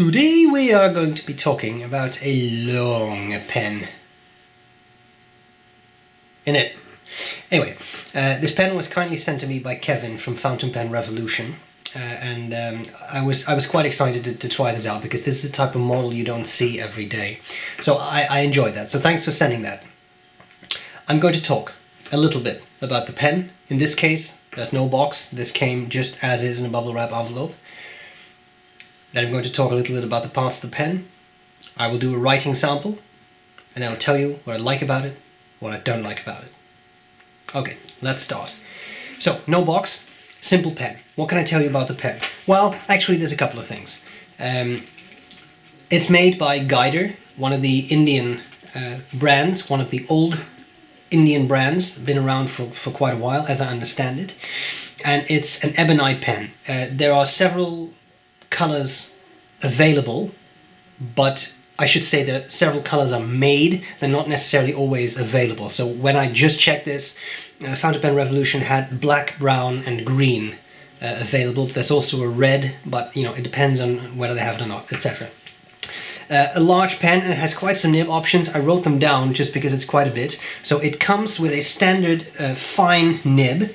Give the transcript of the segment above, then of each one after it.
Today we are going to be talking about a long pen. In it. Anyway, this pen was kindly sent to me by Kevin from Fountain Pen Revolution. I was quite excited to try this out because this is the type of model you don't see every day. So I enjoyed that. So thanks for sending that. I'm going to talk a little bit about the pen. In this case, there's no box. This came just as is in a bubble wrap envelope. Then I'm going to talk a little bit about the parts of the pen. I will do a writing sample, and I'll tell you what I like about it, what I don't like about it. Okay, let's start. So, no box, simple pen. What can I tell you about the pen? Well, actually there's a couple of things. It's made by Guider, one of the Indian brands, one of the old Indian brands, been around for quite a while, as I understand it. And it's an ebonite pen. There are several colors available, but I should say that several colors are made. They're not necessarily always available. So when I just checked this, Fountain Pen Revolution had black, brown and green available. There's also a red, but you know, it depends on whether they have it or not, etc. A large pen, and it has quite some nib options. I wrote them down just because it's quite a bit. So it comes with a standard fine nib,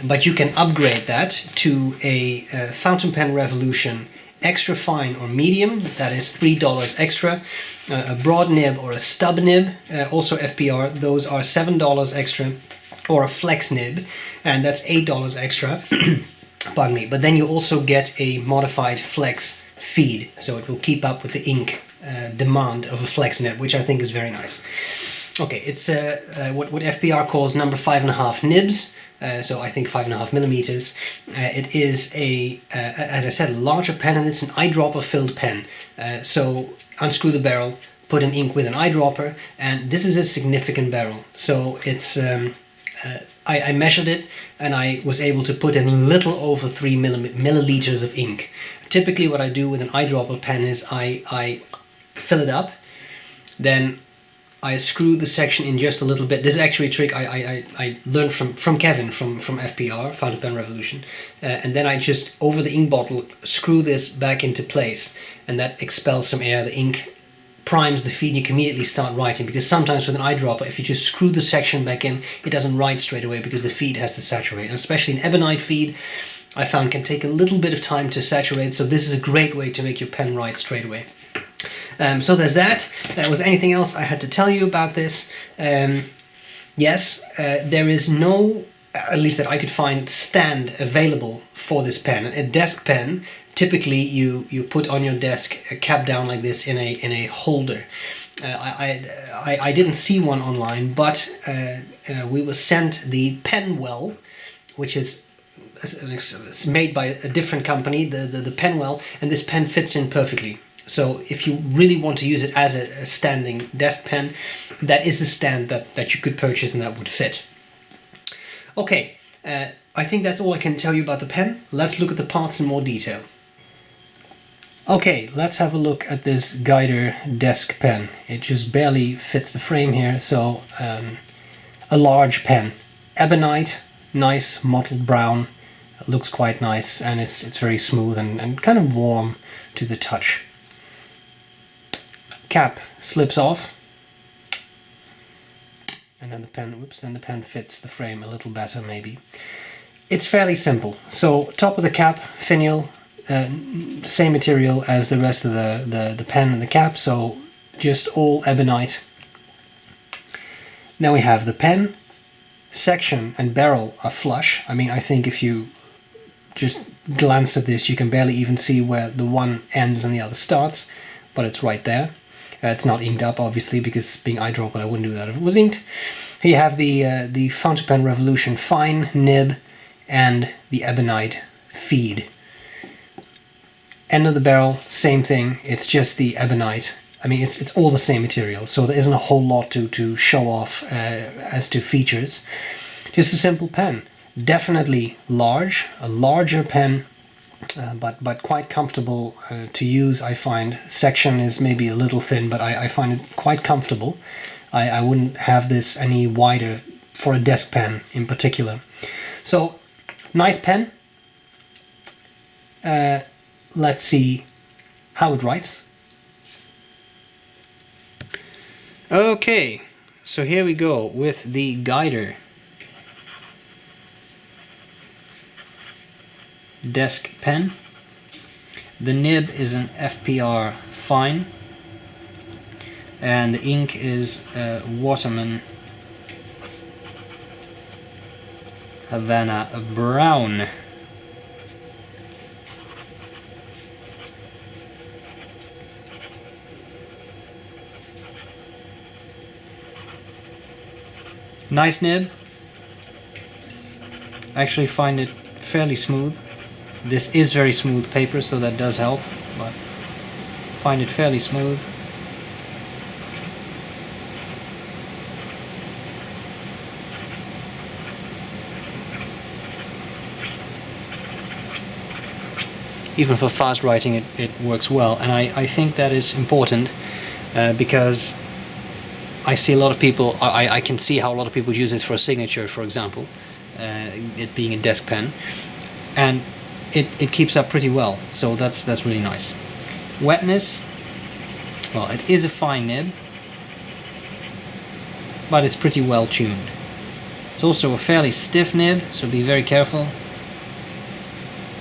but you can upgrade that to a Fountain Pen Revolution extra fine or medium. That is $3 extra. A broad nib or a stub nib, also FBR, those are $7 extra. Or a flex nib, and that's $8 extra. Pardon me. But then you also get a modified flex feed, so it will keep up with the ink demand of a flex nib, which I think is very nice. Okay, it's what FBR calls number 5.5 nibs, so I think 5.5 millimeters. It is as I said, a larger pen, and it's an eyedropper filled pen. So unscrew the barrel, put an ink with an eyedropper, and this is a significant barrel. So it's I measured it, and I was able to put in a little over 3 milliliters of ink. Typically what I do with an eyedropper pen is I fill it up, then I screw the section in just a little bit. This is actually a trick I learned from Kevin from FPR, Fountain Pen Revolution. And then I just, over the ink bottle, screw this back into place, and that expels some air. The ink primes the feed, and you can immediately start writing, because sometimes with an eyedropper, if you just screw the section back in, it doesn't write straight away because the feed has to saturate. And especially an ebonite feed, I found, can take a little bit of time to saturate, so this is a great way to make your pen write straight away. So there's that. Was anything else I had to tell you about this? Yes, there is no, at least that I could find, stand available for this pen. A desk pen, typically you put on your desk a cap down like this in a holder. I didn't see one online, but we were sent the Penwell, which is it's made by a different company, the Penwell, and this pen fits in perfectly. So if you really want to use it as a standing desk pen, that is the stand that you could purchase and that would fit. Okay, I think that's all I can tell you about the pen. Let's look at the parts in more detail. Okay, let's have a look at this Guider desk pen. It just barely fits the frame here, so a large pen. Ebonite, nice mottled brown, it looks quite nice, and it's very smooth and kind of warm to the touch. Cap slips off, and then the pen fits the frame a little better maybe. It's fairly simple. So top of the cap, finial, same material as the rest of the pen and the cap, so just all ebonite. Now we have the pen. Section and barrel are flush. I mean, I think if you just glance at this, you can barely even see where the one ends and the other starts, but it's right there. It's not inked up, obviously, because being eyedropper, I wouldn't do that if it was inked. Here you have the Fountain Pen Revolution fine nib and the ebonite feed. End of the barrel, same thing. It's just the ebonite. I mean, it's all the same material, so there isn't a whole lot to show off as to features. Just a simple pen. Definitely large, a larger pen. But quite comfortable to use, I find. Section is maybe a little thin, but I find it quite comfortable. I wouldn't have this any wider for a desk pen in particular. So, nice pen. Let's see how it writes. Okay, so here we go with the guider. Desk pen. The nib is an FPR fine, and the ink is Waterman Havana Brown. Nice nib. I actually find it fairly smooth. This is very smooth paper, so that does help, but find it fairly smooth. Even for fast writing it works well, and I think that is important because I see a lot of people, I can see how a lot of people use this for a signature, for example, it being a desk pen, and it keeps up pretty well, so that's really nice. Wetness, well, it is a fine nib, but it's pretty well tuned. It's also a fairly stiff nib, so be very careful.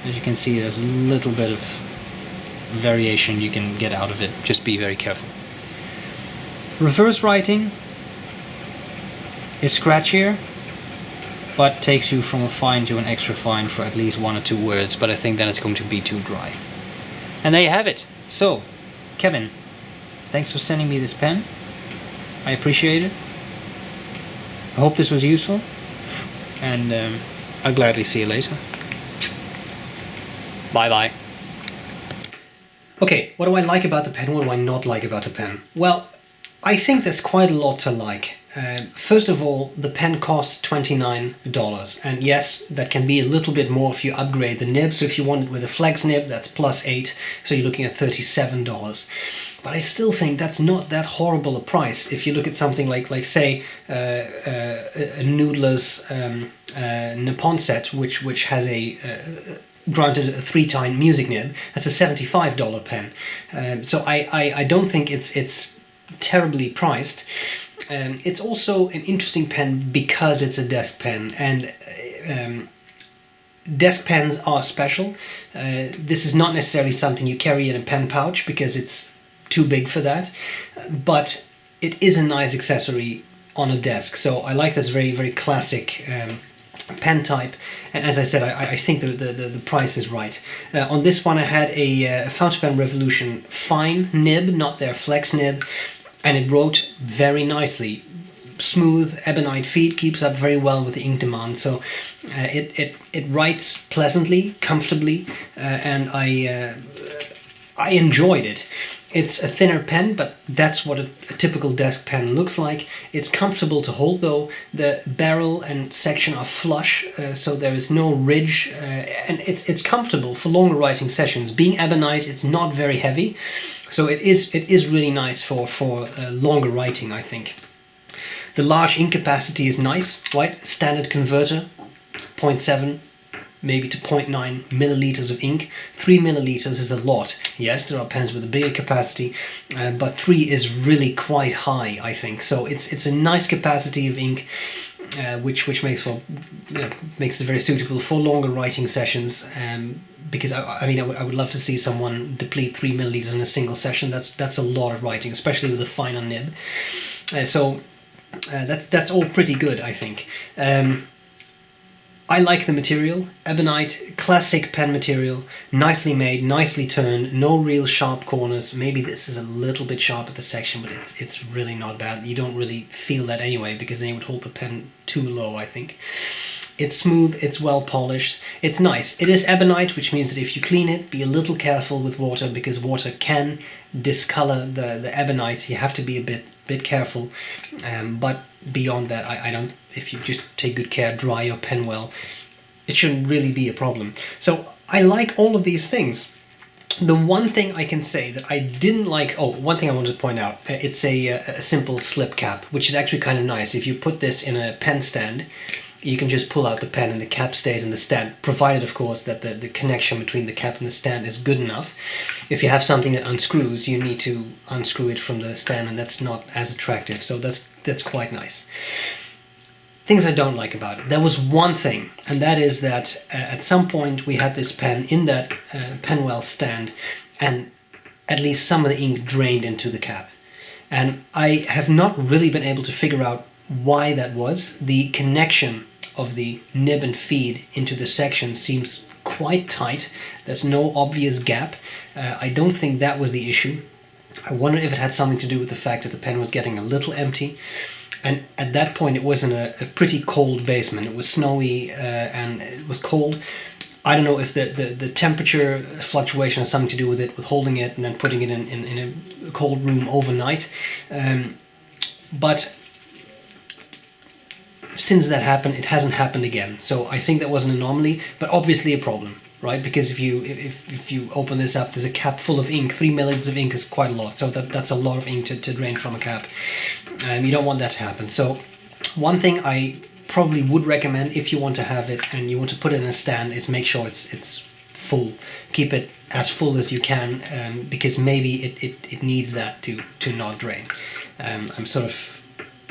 As you can see, there's a little bit of variation you can get out of it, just be very careful. Reverse writing is scratchier, but takes you from a fine to an extra fine for at least 1 or 2 words, but I think then it's going to be too dry. And there you have it. So, Kevin, thanks for sending me this pen. I appreciate it. I hope this was useful, and I'll gladly see you later. Bye bye. Okay, what do I like about the pen? What do I not like about the pen? Well, I think there's quite a lot to like. First of all, the pen costs $29, and yes, that can be a little bit more if you upgrade the nib. So if you want it with a flex nib, that's plus $8, so you're looking at $37. But I still think that's not that horrible a price if you look at something like say, a Noodler's Nippon set, which has granted a 3-tine music nib. That's a $75 pen. So I don't think it's terribly priced. It's also an interesting pen because it's a desk pen, and desk pens are special. This is not necessarily something you carry in a pen pouch because it's too big for that, but it is a nice accessory on a desk. So I like this very, very classic pen type, and as I said, I think the price is right. On this one I had a Fountain Pen Revolution fine nib, not their flex nib, and it wrote very nicely. Smooth ebonite feed, keeps up very well with the ink demand, so it writes pleasantly, comfortably, and I enjoyed it. It's a thinner pen, but that's what a typical desk pen looks like. It's comfortable to hold though. The barrel and section are flush, so there is no ridge, and it's comfortable for longer writing sessions. Being ebonite, it's not very heavy, so it is really nice for longer writing, I think. The large ink capacity is nice, right? Standard converter, 0.7 maybe to 0.9 milliliters of ink. 3 milliliters is a lot. Yes, there are pens with a bigger capacity, but 3 is really quite high, I think. So it's a nice capacity of ink, which makes it very suitable for longer writing sessions. Because I would love to see someone deplete 3 milliliters in a single session. That's a lot of writing, especially with a finer nib. So that's all pretty good, I think. I like the material. Ebonite, classic pen material, nicely made, nicely turned, no real sharp corners. Maybe this is a little bit sharp at the section, but it's really not bad. You don't really feel that anyway, because then you would hold the pen too low, I think. It's smooth, it's well polished, it's nice. It is ebonite, which means that if you clean it, be a little careful with water, because water can discolor the ebonite. You have to be a bit careful, but beyond that, I don't. If you just take good care, dry your pen well, it shouldn't really be a problem. So I like all of these things. The one thing I can say that I didn't like, one thing I wanted to point out, it's a simple slip cap, which is actually kind of nice. If you put this in a pen stand, you can just pull out the pen and the cap stays in the stand, provided of course that the connection between the cap and the stand is good enough. If you have something that unscrews, you need to unscrew it from the stand, and that's not as attractive, so that's quite nice. Things I don't like about it. There was one thing, and that is that at some point we had this pen in that penwell stand, and at least some of the ink drained into the cap. And I have not really been able to figure out why that was. The connection of the nib and feed into the section seems quite tight. There's no obvious gap. I don't think that was the issue. I wonder if it had something to do with the fact that the pen was getting a little empty. And at that point it was in a pretty cold basement. It was snowy and it was cold. I don't know if the temperature fluctuation has something to do with it, with holding it and then putting it in a cold room overnight. But since that happened, it hasn't happened again. So I think that was an anomaly, but obviously a problem, right? Because if you open this up, there's a cap full of ink. 3 milliliters of ink is quite a lot, so that's a lot of ink to drain from a cap. You don't want that to happen. So one thing I probably would recommend if you want to have it and you want to put it in a stand is make sure it's full. Keep it as full as you can, because maybe it needs that to not drain. I'm sort of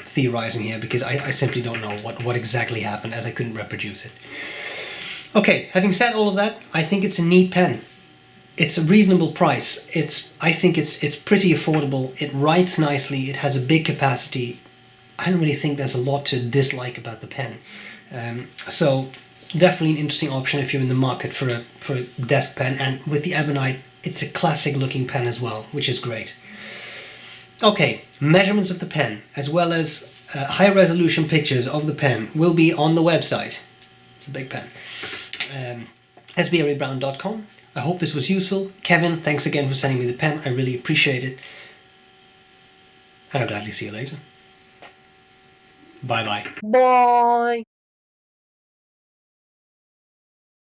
theorizing here because I simply don't know what exactly happened, as I couldn't reproduce it. Okay, having said all of that, I think it's a neat pen. It's a reasonable price. I think it's pretty affordable. It writes nicely. It has a big capacity. I don't really think there's a lot to dislike about the pen. So definitely an interesting option if you're in the market for a desk pen. And with the Ebonite, it's a classic looking pen as well, which is great. Okay, measurements of the pen, as well as high resolution pictures of the pen, will be on the website. It's a big pen. sbrebrown.com. I hope this was useful. Kevin, thanks again for sending me the pen. I really appreciate it. And I'll gladly see you later. Bye-bye. Bye.